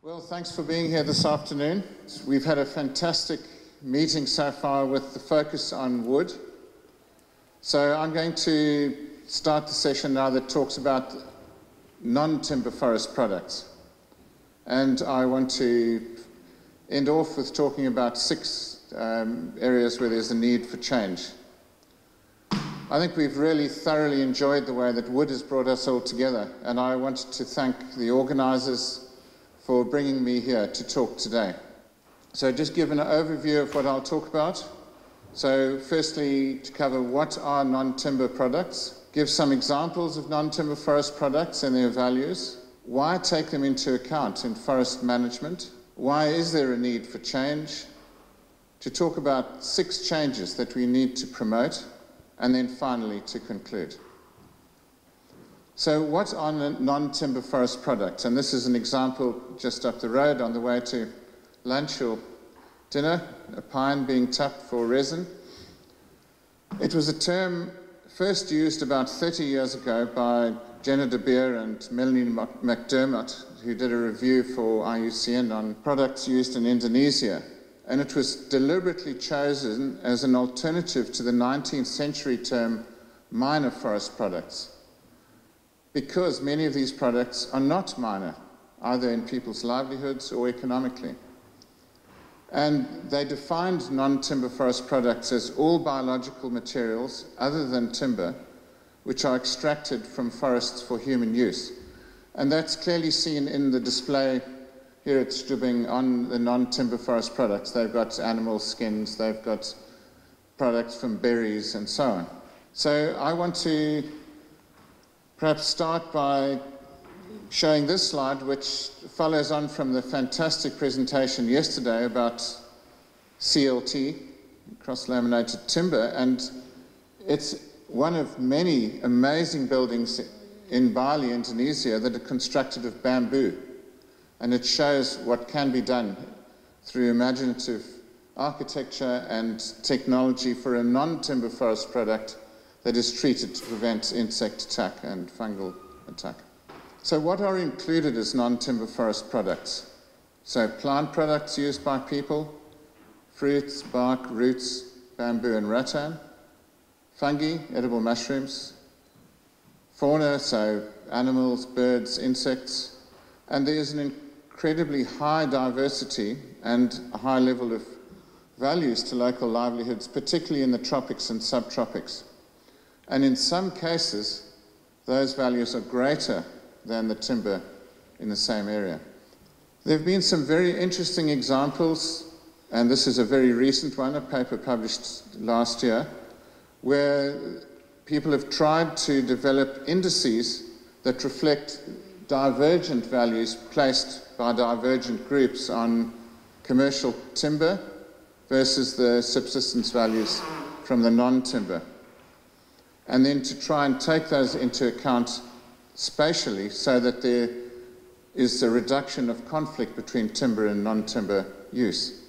Well, thanks for being here this afternoon. We've had a fantastic meeting so far with the focus on wood. So I'm going to start the session now that talks about non-timber forest products. And I want to end off with talking about 6 areas where there's a need for change. I think we've really thoroughly enjoyed the way that wood has brought us all together, and I wanted to thank the organisers for bringing me here to talk today. So just give an overview of what I'll talk about. So firstly, to cover what are non-timber products, give some examples of non-timber forest products and their values, why take them into account in forest management, why is there a need for change, to talk about 6 changes that we need to promote, and then finally to conclude. So what are non-timber forest products? And this is an example just up the road on the way to lunch or dinner, a pine being tapped for resin. It was a term first used about 30 years ago by Jenna De Beer and Melanie McDermott, who did a review for IUCN on products used in Indonesia. And it was deliberately chosen as an alternative to the 19th century term minor forest products, because many of these products are not minor, either in people's livelihoods or economically. And they defined non-timber forest products as all biological materials other than timber, which are extracted from forests for human use. And that's clearly seen in the display here at Strubing on the non-timber forest products. They've got animal skins, they've got products from berries and so on. So I want to perhaps start by showing this slide, which follows on from the fantastic presentation yesterday about CLT, cross-laminated timber, and it's one of many amazing buildings in Bali, Indonesia, that are constructed of bamboo, and it shows what can be done through imaginative architecture and technology for a non-timber forest product that is treated to prevent insect attack and fungal attack. So what are included as non-timber forest products? So plant products used by people, fruits, bark, roots, bamboo and rattan, fungi, edible mushrooms, fauna, so animals, birds, insects, and there's an incredibly high diversity and a high level of values to local livelihoods, particularly in the tropics and subtropics. And in some cases, those values are greater than the timber in the same area. There have been some very interesting examples, and this is a very recent one, a paper published last year, where people have tried to develop indices that reflect divergent values placed by divergent groups on commercial timber versus the subsistence values from the non-timber, and then to try and take those into account spatially so that there is a reduction of conflict between timber and non-timber use.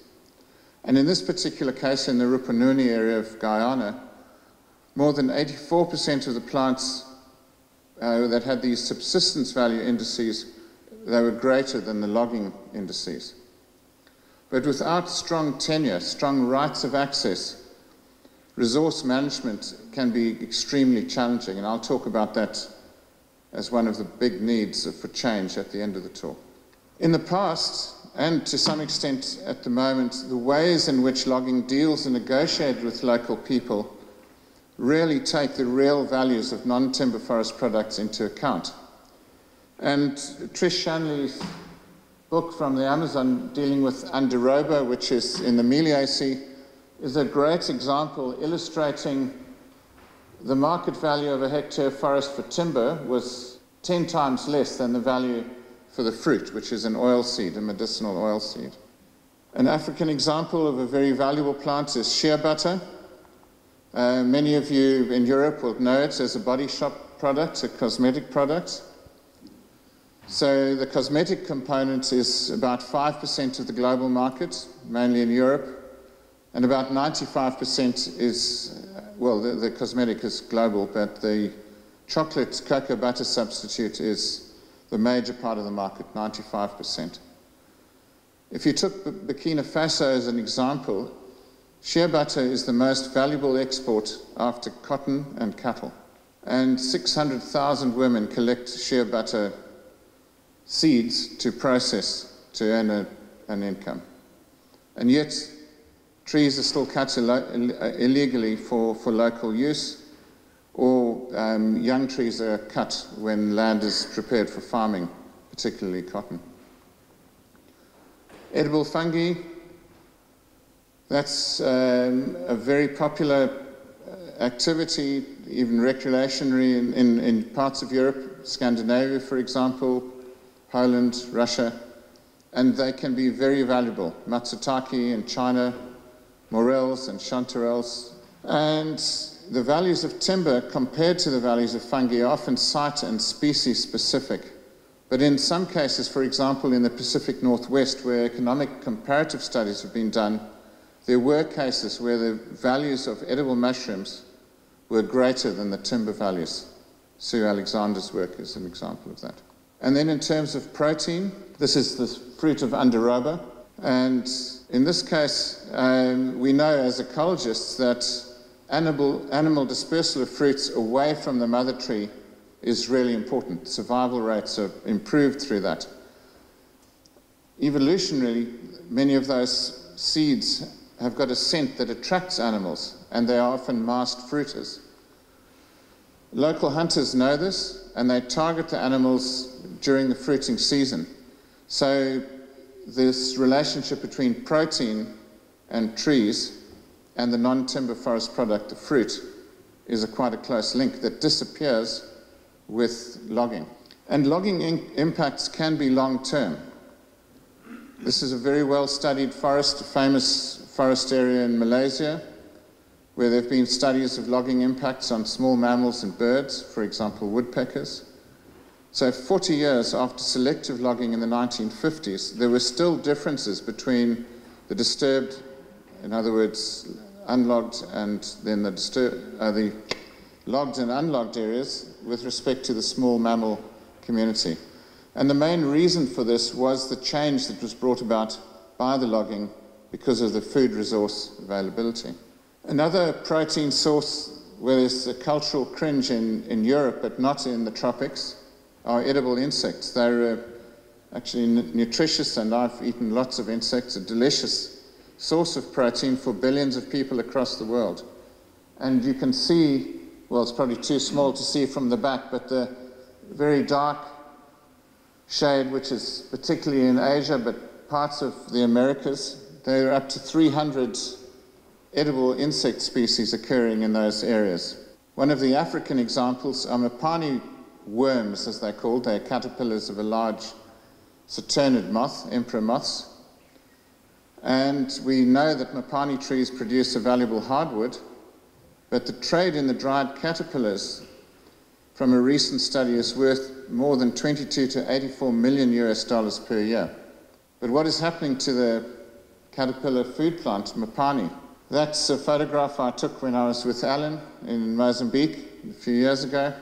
And in this particular case, in the Rupununi area of Guyana, more than 84% of the plants that had these subsistence value indices, they were greater than the logging indices. But without strong tenure, strong rights of access, resource management can be extremely challenging, and I'll talk about that as one of the big needs for change at the end of the talk. In the past, and to some extent at the moment, the ways in which logging deals and negotiates with local people really take the real values of non-timber forest products into account. And Trish Shanley's book from the Amazon dealing with Andiroba, which is in the Malay Sea, is a great example illustrating the market value of a hectare forest for timber was 10 times less than the value for the fruit, which is an oilseed, a medicinal oilseed. An African example of a very valuable plant is shea butter. Many of you in Europe will know it as a body shop product, a cosmetic product. So the cosmetic component is about 5% of the global market, mainly in Europe. And about 95% is, well, the cosmetic is global, but the chocolate cocoa butter substitute is the major part of the market, 95%. If you took Burkina Faso as an example, shea butter is the most valuable export after cotton and cattle. And 600,000 women collect shea butter seeds to process to earn an income. And yet, trees are still cut illegally for local use, or young trees are cut when land is prepared for farming, particularly cotton. Edible fungi, that's a very popular activity, even recreationary in parts of Europe, Scandinavia, for example, Poland, Russia, and they can be very valuable. Matsutake in China, morels and chanterelles. And the values of timber compared to the values of fungi are often site and species specific. But in some cases, for example, in the Pacific Northwest, where economic comparative studies have been done, there were cases where the values of edible mushrooms were greater than the timber values. Sue Alexander's work is an example of that. And then in terms of protein, this is the fruit of Andaroba. And in this case, we know as ecologists that animal dispersal of fruits away from the mother tree is really important. Survival rates are improved through that. Evolutionarily, many of those seeds have got a scent that attracts animals, and they are often masked fruiters. Local hunters know this, and they target the animals during the fruiting season. So this relationship between protein and trees and the non-timber forest product, the fruit, is quite a close link that disappears with logging. And logging impacts can be long-term. This is a very well-studied forest, a famous forest area in Malaysia, where there have been studies of logging impacts on small mammals and birds, for example, woodpeckers. So 40 years after selective logging in the 1950s, there were still differences between the disturbed, in other words, unlogged, and then the logged and unlogged areas with respect to the small mammal community. And the main reason for this was the change that was brought about by the logging because of the food resource availability. Another protein source where there's a cultural cringe in Europe, but not in the tropics, are edible insects. They're actually nutritious, and I've eaten lots of insects, a delicious source of protein for billions of people across the world. And you can see, well, it's probably too small to see from the back, but the very dark shade, which is particularly in Asia, but parts of the Americas, there are up to 300 edible insect species occurring in those areas. One of the African examples are MOPANE worms, as they're called. They're caterpillars of a large ceternid moth, emperor moths. And we know that MOPANE trees produce a valuable hardwood, but the trade in the dried caterpillars from a recent study is worth more than 22 to 84 million US dollars per year. But what is happening to the caterpillar food plant, MOPANE? That's a photograph I took when I was with Alan in Mozambique a few years ago,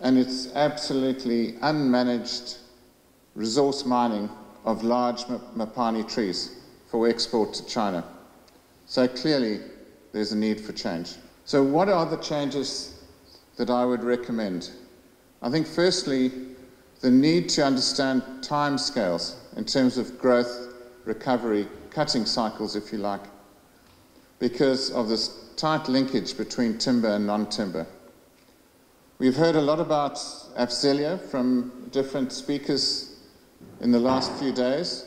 and it's absolutely unmanaged resource mining of large MOPANE trees for export to China. So clearly there's a need for change. So what are the changes that I would recommend? I think firstly, the need to understand timescales in terms of growth, recovery, cutting cycles, if you like, because of this tight linkage between timber and non-timber. We've heard a lot about Afzelia from different speakers in the last few days.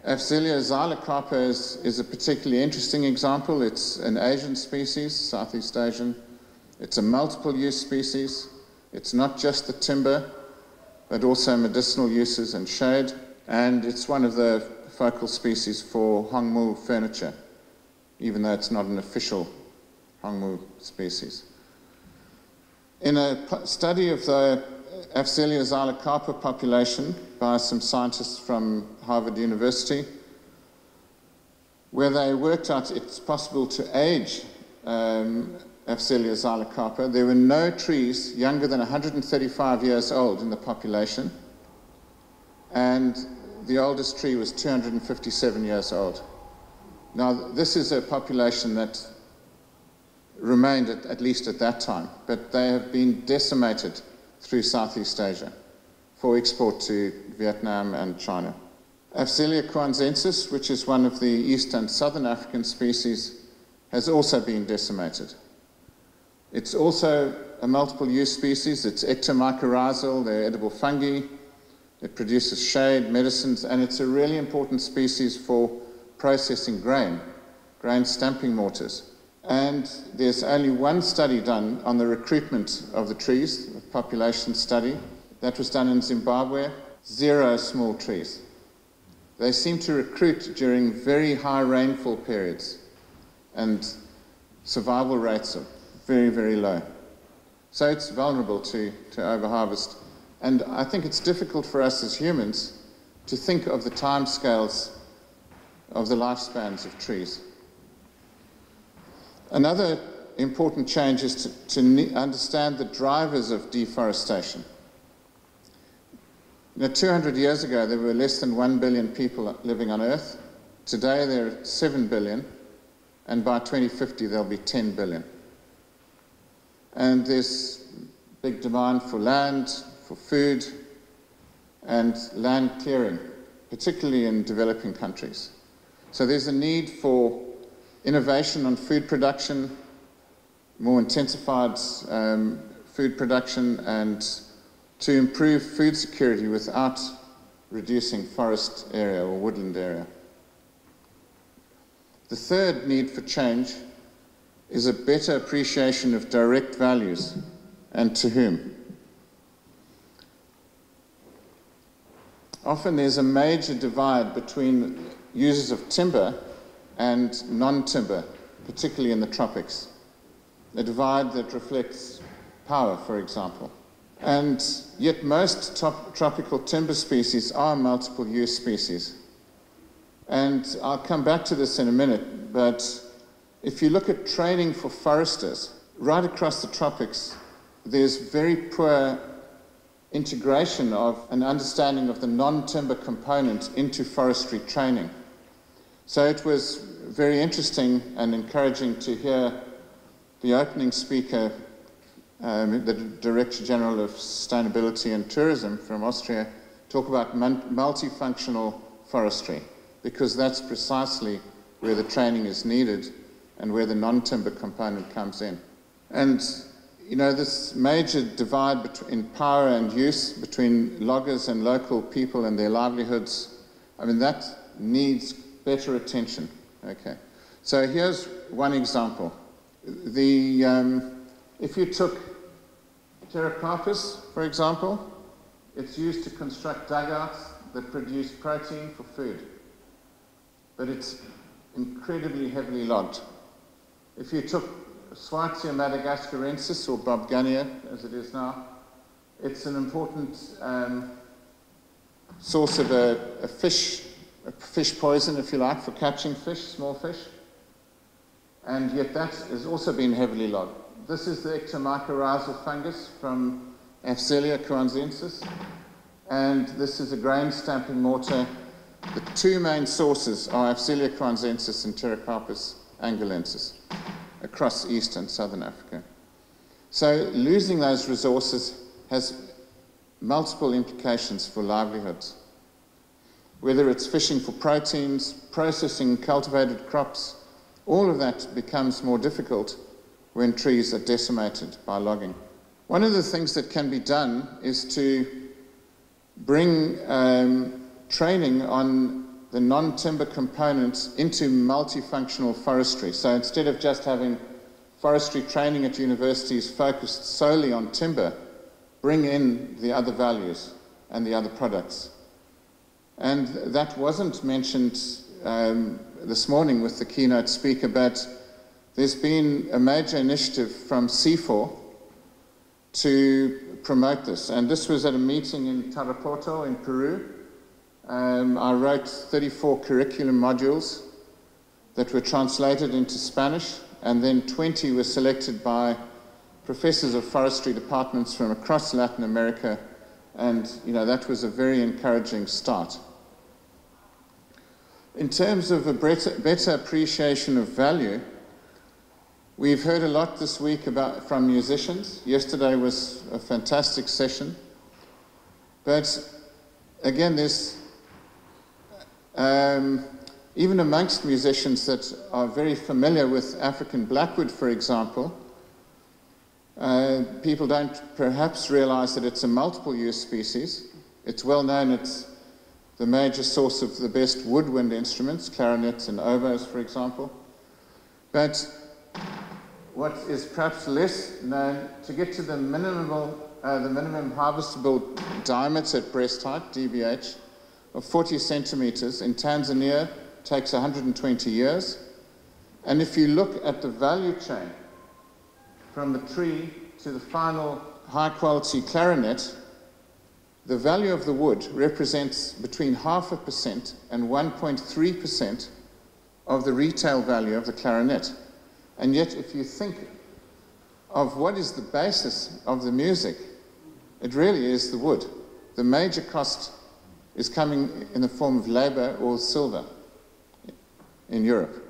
Afzelia xylocarpa is a particularly interesting example. It's an Asian species, Southeast Asian. It's a multiple use species. It's not just the timber, but also medicinal uses and shade. And it's one of the focal species for Hongmu furniture, even though it's not an official Hongmu species. In a study of the Afzelia xylocarpa population by some scientists from Harvard University, where they worked out it's possible to age Afzelia xylocarpa, there were no trees younger than 135 years old in the population, and the oldest tree was 257 years old. Now, this is a population that remained at least at that time, but they have been decimated through Southeast Asia for export to Vietnam and China. Afzelia coanzensis, which is one of the East and Southern African species, has also been decimated. It's also a multiple-use species. It's ectomycorrhizal, they're edible fungi. It produces shade, medicines, and it's a really important species for processing grain stamping mortars. And there's only one study done on the recruitment of the trees, a population study. That was done in Zimbabwe. 0 small trees. They seem to recruit during very high rainfall periods, and survival rates are very, very low. So it's vulnerable to overharvest. And I think it's difficult for us as humans to think of the timescales of the lifespans of trees. Another important change is to understand the drivers of deforestation. 200 years ago, there were less than 1 billion people living on Earth. Today, there are 7 billion, and by 2050, there'll be 10 billion. And there's big demand for land, for food, and land clearing, particularly in developing countries. So there's a need for innovation on food production, more intensified food production, and to improve food security without reducing forest area or woodland area. The third need for change is a better appreciation of direct values, and to whom. Often there's a major divide between users of timber and non-timber, particularly in the tropics. A divide that reflects power, for example. And yet most tropical timber species are multiple-use species. And I'll come back to this in a minute, but if you look at training for foresters, right across the tropics, there's very poor integration of an understanding of the non-timber component into forestry training. So it was very interesting and encouraging to hear the opening speaker, the Director General of Sustainability and Tourism from Austria, talk about multifunctional forestry, because that's precisely where the training is needed and where the non-timber component comes in. And you know, this major divide in power and use between loggers and local people and their livelihoods, I mean, that needs better attention. Okay. So here's one example. If you took pterocarpus, for example, it's used to construct dugouts that produce protein for food, but it's incredibly heavily logged. If you took Schweizia madagascarensis, or Bobgunia, as it is now, it's an important source of a fish poison, if you like, for catching fish, small fish. And yet that has also been heavily logged. This is the ectomycorrhizal fungus from Afzelia coanzensis, and this is a grain stamping mortar. The two main sources are Afzelia coanzensis and Pterocarpus angolensis across East and Southern Africa. So losing those resources has multiple implications for livelihoods. Whether it's fishing for proteins, processing cultivated crops, all of that becomes more difficult when trees are decimated by logging. One of the things that can be done is to bring training on the non-timber components into multifunctional forestry. So instead of just having forestry training at universities focused solely on timber, bring in the other values and the other products. And that wasn't mentioned this morning with the keynote speaker, but there's been a major initiative from C4 to promote this. And this was at a meeting in Tarapoto in Peru. I wrote 34 curriculum modules that were translated into Spanish, and then 20 were selected by professors of forestry departments from across Latin America, and you know, that was a very encouraging start. In terms of a better appreciation of value, we've heard a lot this week from musicians. Yesterday was a fantastic session. But again, there's even amongst musicians that are very familiar with African blackwood, for example, people don't perhaps realize that it's a multiple-use species. It's well known it's the major source of the best woodwind instruments, clarinets and oboes, for example. But what is perhaps less known, to get to the minimum harvestable diameter at breast height, DBH, of 40 centimeters in Tanzania takes 120 years. And if you look at the value chain from the tree to the final high-quality clarinet, the value of the wood represents between 0.5% and 1.3% of the retail value of the clarinet. And yet, if you think of what is the basis of the music, it really is the wood. The major cost is coming in the form of labor or silver in Europe.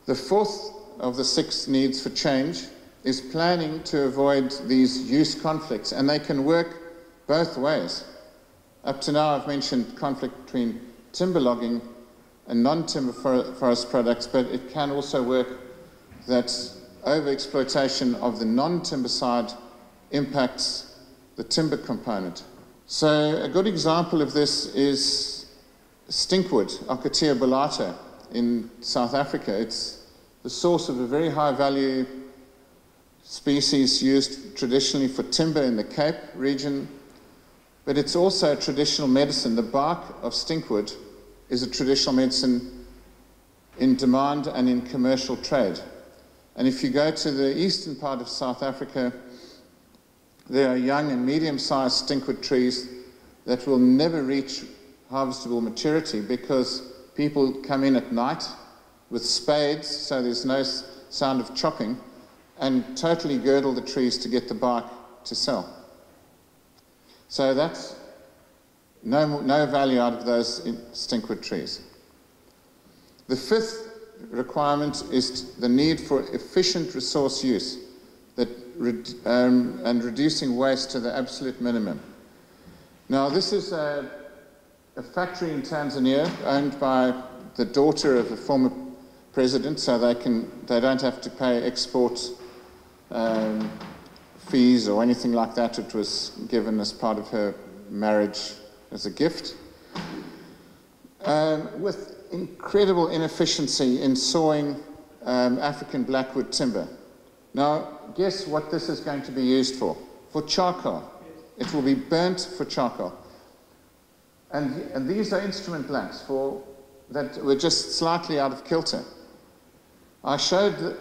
The fourth of the 6 needs for change is planning to avoid these use conflicts, and they can work both ways. Up to now, I've mentioned conflict between timber logging and non-timber forest products, but it can also work that overexploitation of the non-timber side impacts the timber component. So a good example of this is stinkwood, Ocotea bullata, in South Africa. It's the source of a very high-value species used traditionally for timber in the Cape region, but it's also a traditional medicine. The bark of stinkwood is a traditional medicine in demand and in commercial trade. And if you go to the eastern part of South Africa, there are young and medium-sized stinkwood trees that will never reach harvestable maturity because people come in at night with spades, so there's no sound of chopping, and totally girdle the trees to get the bark to sell. So that's no value out of those stinkwood trees. The fifth requirement is the need for efficient resource use and reducing waste to the absolute minimum. Now, this is a factory in Tanzania owned by the daughter of a former president, so they don't have to pay export fees or anything like that. It was given as part of her marriage as a gift. With incredible inefficiency in sawing African blackwood timber. Now, guess what this is going to be used for? For charcoal. It will be burnt for charcoal. And these are instrument blanks that were just slightly out of kilter. I showed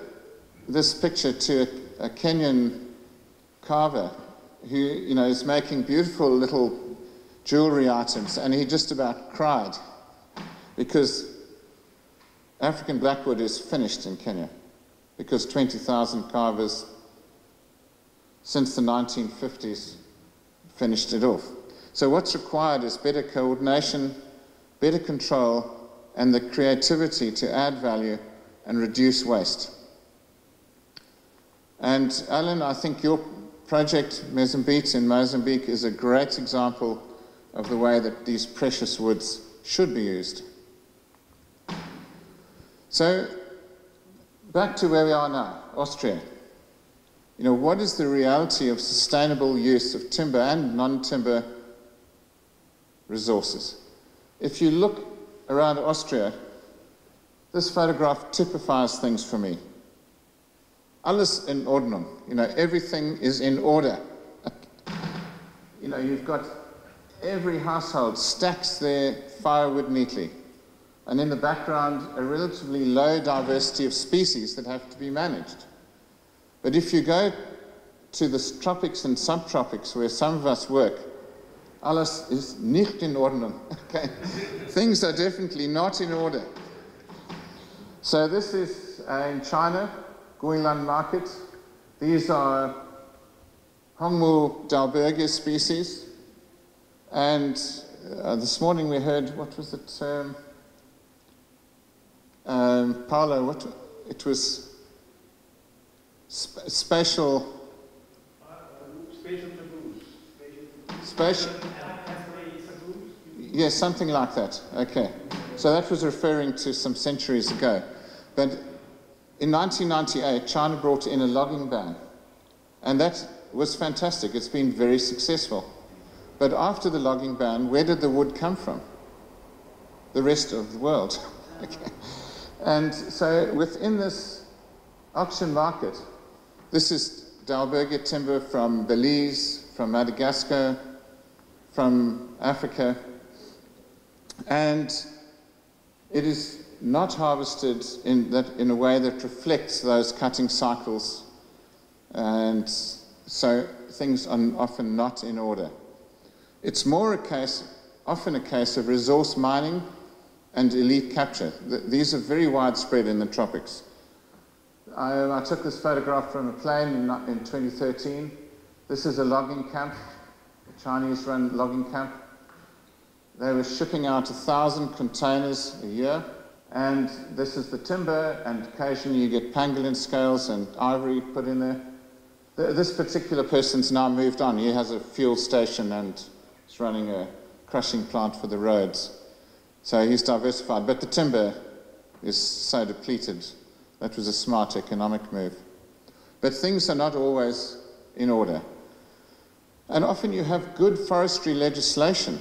this picture to a Kenyan carver who, is making beautiful little jewelry items, and he just about cried because African blackwood is finished in Kenya because 20,000 carvers since the 1950s finished it off. So what's required is better coordination, better control, and the creativity to add value and reduce waste. And Alan, I think your project, Mozambique in Mozambique, is a great example of the way that these precious woods should be used. So, back to where we are now, Austria. What is the reality of sustainable use of timber and non-timber resources? If you look around Austria, this photograph typifies things for me. Alles in Ordnung. Everything is in order. You've got every household stacks their firewood neatly. And in the background, a relatively low diversity of species that have to be managed. But if you go to the tropics and subtropics where some of us work, alles is nicht in Ordnung. Okay? Things are definitely not in order. So this is in China, Guilan market. These are Hongmu dalbergia species. And this morning we heard, what was it, Paolo, it was spatial... Spatial... Yes, something like that. Okay. So that was referring to some centuries ago. But in 1998, China brought in a logging ban. And that was fantastic. It's been very successful. But after the logging ban, where did the wood come from? The rest of the world. Okay. And so within this auction market, this is Dalbergia timber from Belize, from Madagascar, from Africa, and it is not harvested in a way that reflects those cutting cycles, and so things are often not in order. It's more often a case of resource mining and elite capture. These are very widespread in the tropics. I took this photograph from a plane in 2013. This is a logging camp, a Chinese-run logging camp. They were shipping out 1,000 containers a year, and this is the timber, and occasionally you get pangolin scales and ivory put in there. This particular person's now moved on. He has a fuel station and is running a crushing plant for the roads. So he's diversified, but the timber is so depleted. That was a smart economic move. But things are not always in order. And often you have good forestry legislation,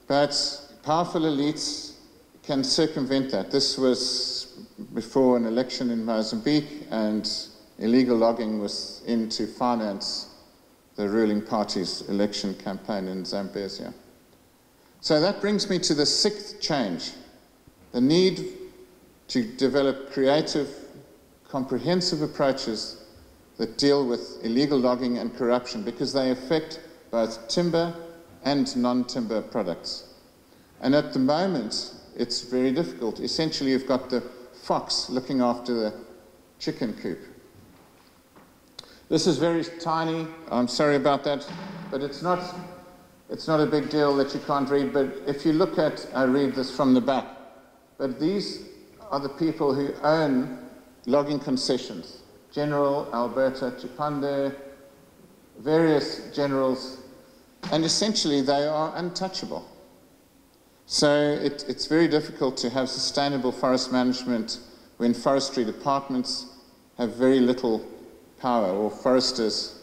but powerful elites can circumvent that. This was before an election in Mozambique, and illegal logging was in to finance the ruling party's election campaign in Zambezia. So that brings me to the sixth change, the need to develop creative, comprehensive approaches that deal with illegal logging and corruption, because they affect both timber and non-timber products. And at the moment, it's very difficult. Essentially, you've got the fox looking after the chicken coop. This is very tiny. I'm sorry about that, but it's not a big deal that you can't read. But if you look at, I read this from the back, but these are the people who own logging concessions. General Alberto Chipande, various generals, and essentially they are untouchable. So it's very difficult to have sustainable forest management when forestry departments have very little power, or foresters,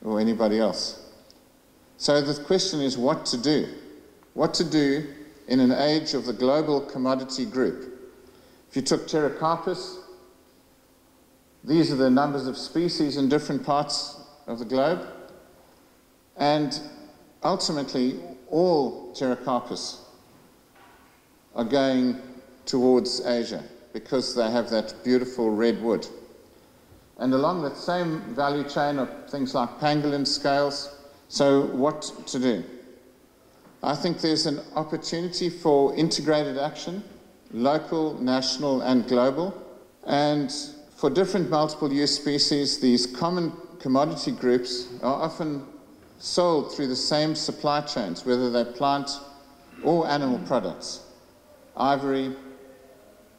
or anybody else. So the question is what to do. What to do in an age of the global commodity group. If you took Pterocarpus, these are the numbers of species in different parts of the globe, and ultimately all Pterocarpus are going towards Asia because they have that beautiful red wood. And along that same value chain are things like pangolin scales. So what to do? I think there's an opportunity for integrated action, local, national, and global. And for different multiple use species, these common commodity groups are often sold through the same supply chains, whether they're plant or animal products. Ivory,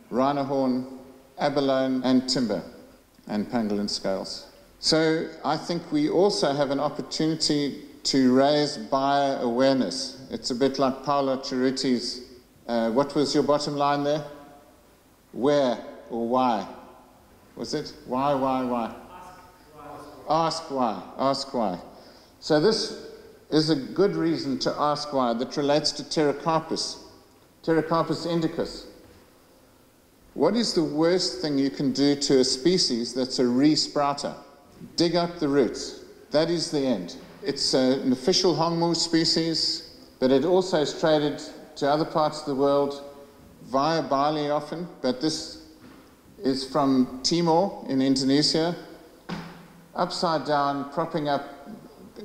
rhino horn, abalone, and timber, and pangolin scales. So I think we also have an opportunity to raise buyer awareness. It's a bit like Paolo Cerruti's, what was your bottom line there? Where or why? Was it? Why? Ask why. Ask why. So this is a good reason to ask why that relates to Pterocarpus indicus. What is the worst thing you can do to a species that's a re-sprouter? Dig up the roots. That is the end. It's an official Hongmu species, but it also is traded to other parts of the world via barley often, but this is from Timor in Indonesia, upside down, propping up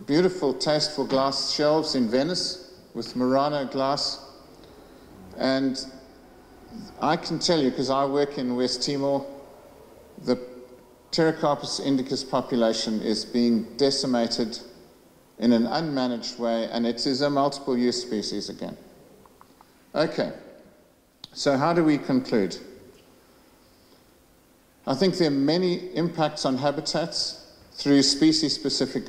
beautiful, tasteful glass shelves in Venice with Murano glass. And I can tell you, because I work in West Timor, the Pterocarpus indicus population is being decimated in an unmanaged way, and it is a multiple use species again. Okay, so how do we conclude? I think there are many impacts on habitats through species-specific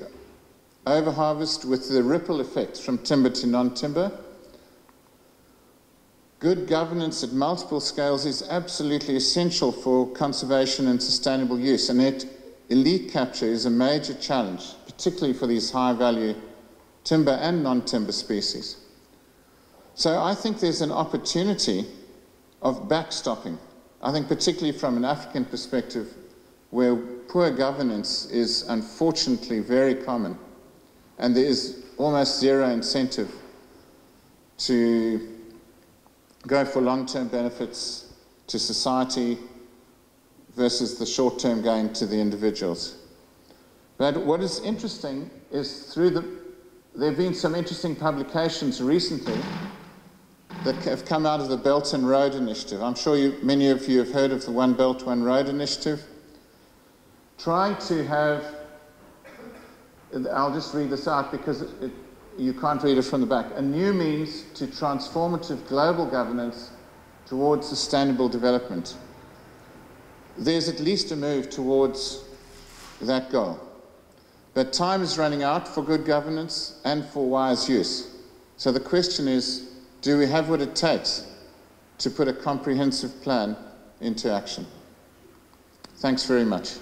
overharvest with the ripple effects from timber to non-timber. Good governance at multiple scales is absolutely essential for conservation and sustainable use, and yet elite capture is a major challenge, particularly for these high-value timber and non-timber species. So I think there's an opportunity of backstopping. I think particularly from an African perspective, where poor governance is unfortunately very common, and there is almost zero incentive to go for long-term benefits to society versus the short-term gain to the individuals. But what is interesting is there have been some interesting publications recently that have come out of the Belt and Road Initiative. I'm sure many of you have heard of the One Belt, One Road Initiative. Trying to have, I'll just read this out because you can't read it from the back, a new means to transformative global governance towards sustainable development. There's at least a move towards that goal. But time is running out for good governance and for wise use. So the question is, do we have what it takes to put a comprehensive plan into action? Thanks very much.